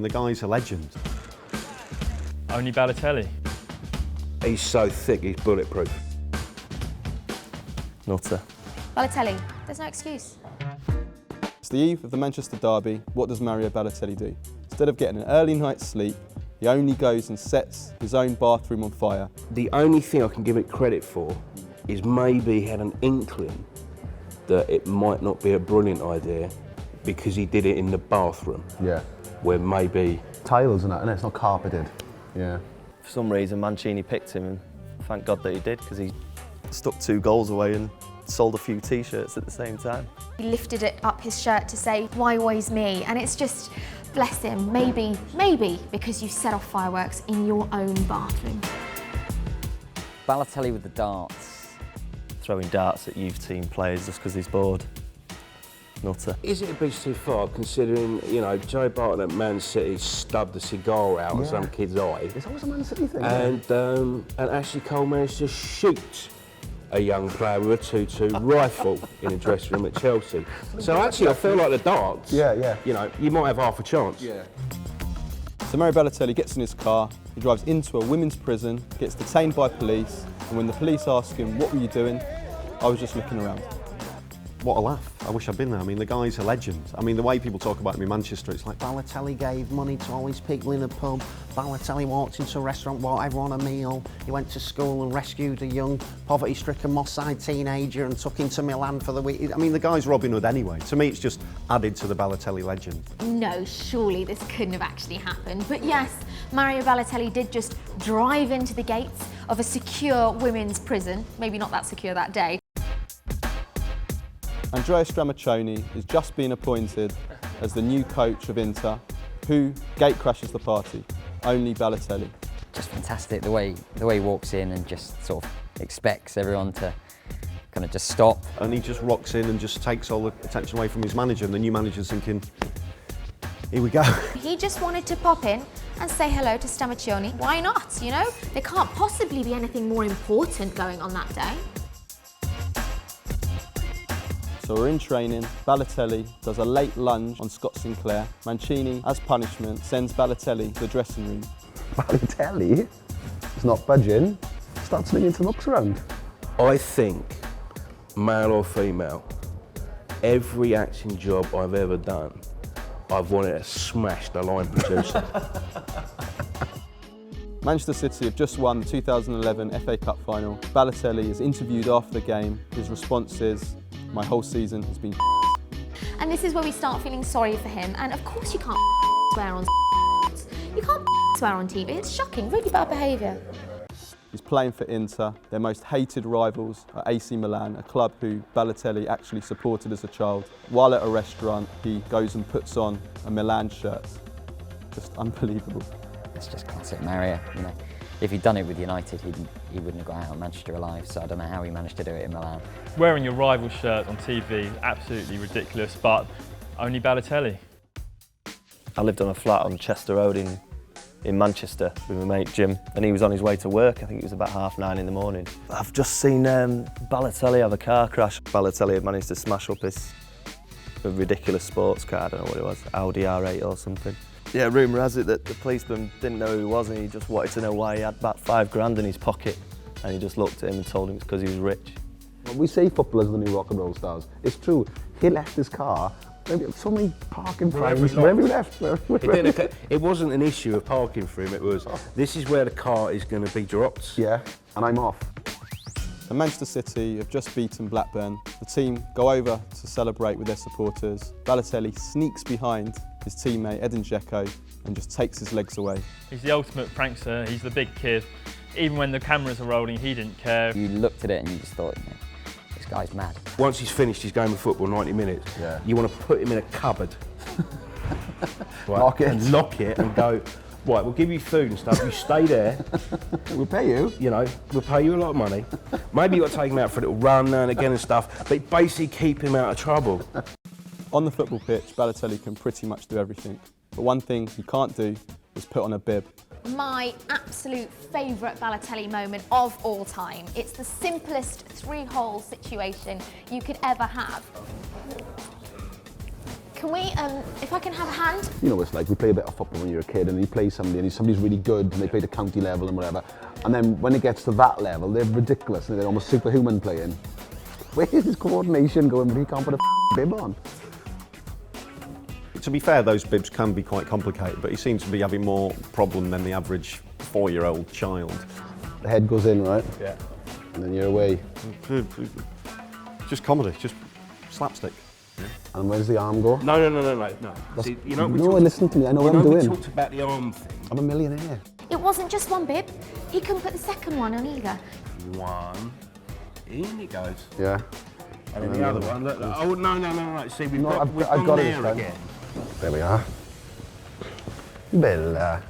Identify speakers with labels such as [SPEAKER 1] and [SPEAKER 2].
[SPEAKER 1] The guy's a legend.
[SPEAKER 2] Only Balotelli.
[SPEAKER 3] He's so thick, he's bulletproof.
[SPEAKER 2] Nutter.
[SPEAKER 4] Balotelli, there's no excuse.
[SPEAKER 5] It's the eve of the Manchester derby. What does Mario Balotelli do? Instead of getting an early night's sleep, he only goes and sets his own bathroom on fire.
[SPEAKER 3] The only thing I can give it credit for is maybe he had an inkling that it might not be a brilliant idea because he did it in the bathroom.
[SPEAKER 6] Yeah.
[SPEAKER 3] Where maybe...
[SPEAKER 6] Tiles and that, and it's not carpeted. Yeah.
[SPEAKER 7] For some reason, Mancini picked him, and thank God that he did, because he stuck 2 goals away and sold a few T-shirts at the same time.
[SPEAKER 4] He lifted it up his shirt to say, why always me? And it's just, bless him, maybe because you set off fireworks in your own bathroom.
[SPEAKER 8] Balotelli with the darts.
[SPEAKER 7] Throwing darts at youth team players just because he's bored. Nutter.
[SPEAKER 3] Is it a bit too far considering, you know, Joe Barton at Man City stubbed a cigar out of some kid's eye?
[SPEAKER 6] It's always a Man City thing.
[SPEAKER 3] And Ashley Cole managed to shoot a young player with a 2-2 rifle in a dressing room at Chelsea. So actually I feel like the darts, you know, you might have half a chance.
[SPEAKER 5] So Mario Balotelli gets in his car, he drives into a women's prison, gets detained by police, and when the police ask him, what were you doing? I was just looking around.
[SPEAKER 1] What a laugh. I wish I'd been there. I mean, the guy's a legend. I mean, the way people talk about him in Manchester, it's like Balotelli gave money to all his people in the pub. Balotelli walked into a restaurant, bought everyone a meal. He went to school and rescued a young, poverty-stricken Moss Side teenager and took him to Milan for the week. I mean, the guy's Robin Hood anyway. To me, it's just added to the Balotelli legend.
[SPEAKER 4] No, surely this couldn't have actually happened. But yes, Mario Balotelli did just drive into the gates of a secure women's prison. Maybe not that secure that day.
[SPEAKER 5] Andrea Stramaccioni is just being appointed as the new coach of Inter. Who gatecrashes the party? Only Balotelli.
[SPEAKER 8] Just fantastic, the way he walks in and just sort of expects everyone to kind of just stop.
[SPEAKER 1] And he just rocks in and just takes all the attention away from his manager, and the new manager's thinking, here we go.
[SPEAKER 4] He just wanted to pop in and say hello to Stramaccioni. Why not, you know? There can't possibly be anything more important going on that day.
[SPEAKER 5] So we're in training, Balotelli does a late lunge on Scott Sinclair. Mancini, as punishment, sends Balotelli to the dressing room.
[SPEAKER 6] Balotelli is not budging, starts slinging some hooks around.
[SPEAKER 3] I think, male or female, every acting job I've ever done, I've wanted to smash the line producer.
[SPEAKER 5] Manchester City have just won the 2011 FA Cup final. Balotelli is interviewed after the game. His response is, my whole season has been
[SPEAKER 4] And this is where we start feeling sorry for him. And of course you can't swear on You can't swear on TV. It's shocking, really bad behaviour.
[SPEAKER 5] He's playing for Inter, their most hated rivals are AC Milan, a club who Balotelli actually supported as a child. While at a restaurant, he goes and puts on a Milan shirt. Just unbelievable.
[SPEAKER 8] It's just classic Mario, you know. If he'd done it with United, he wouldn't have got out of Manchester alive, so I don't know how he managed to do it in Milan.
[SPEAKER 2] Wearing your rival shirt on TV is absolutely ridiculous, but only Balotelli.
[SPEAKER 7] I lived on a flat on Chester Road in Manchester with my mate Jim, and he was on his way to work. I think it was about 9:30 in the morning. I've just seen Balotelli have a car crash. Balotelli had managed to smash up a ridiculous sports car, I don't know what it was, Audi R8 or something. Yeah, rumour has it that the policeman didn't know who he was, and he just wanted to know why he had about £5 in his pocket, and he just looked at him and told him it's because he was rich.
[SPEAKER 6] We say footballers are the new rock and roll stars. It's true. He left his car. So many parking frames wherever he left.
[SPEAKER 3] It wasn't an issue of parking for him, it was, this is where the car is going to be dropped.
[SPEAKER 6] Yeah, and I'm off.
[SPEAKER 5] And Manchester City have just beaten Blackburn. The team go over to celebrate with their supporters. Balotelli sneaks behind his teammate Edin Dzeko and just takes his legs away.
[SPEAKER 2] He's the ultimate prankster, he's the big kid. Even when the cameras are rolling, he didn't care.
[SPEAKER 8] You looked at it and you just thought, you know, this guy's mad.
[SPEAKER 3] Once he's finished his game of football, 90 minutes, you want to put him in a cupboard.
[SPEAKER 6] Lock it.
[SPEAKER 3] And lock it and go, right, we'll give you food and stuff, you stay there.
[SPEAKER 6] We'll pay you.
[SPEAKER 3] You know, we'll pay you a lot of money. Maybe you've got to take him out for a little run now and again and stuff, but basically keep him out of trouble.
[SPEAKER 5] On the football pitch, Balotelli can pretty much do everything. But one thing he can't do is put on a bib.
[SPEAKER 4] My absolute favourite Balotelli moment of all time. It's the simplest 3-hole situation you could ever have. Can we, if I can have a hand?
[SPEAKER 6] You know what it's like, we play a bit of football when you're a kid and you play somebody and somebody's really good and they play the county level and whatever. And then when it gets to that level, they're ridiculous and they're almost superhuman playing. Where's this coordination going when he can't put a bib on?
[SPEAKER 1] To be fair, those bibs can be quite complicated, but he seems to be having more problem than the average 4-year-old child.
[SPEAKER 6] The head goes in, right?
[SPEAKER 1] Yeah.
[SPEAKER 6] And then you're away.
[SPEAKER 1] Just comedy, just slapstick.
[SPEAKER 6] And where's the arm go?
[SPEAKER 3] No. See, you know,
[SPEAKER 6] No, listen to me, I know what I'm doing.
[SPEAKER 3] We talked about the arm thing.
[SPEAKER 6] I'm a millionaire.
[SPEAKER 4] It wasn't just one bib. He couldn't put the second one on either.
[SPEAKER 3] One. In it goes.
[SPEAKER 6] Yeah.
[SPEAKER 3] And then the other one. Look, oh, no. See, we've
[SPEAKER 6] No,
[SPEAKER 3] got,
[SPEAKER 6] I've
[SPEAKER 3] we've
[SPEAKER 6] got
[SPEAKER 3] gone
[SPEAKER 6] it
[SPEAKER 3] there
[SPEAKER 6] this time.
[SPEAKER 3] again.
[SPEAKER 6] There we are. Bella.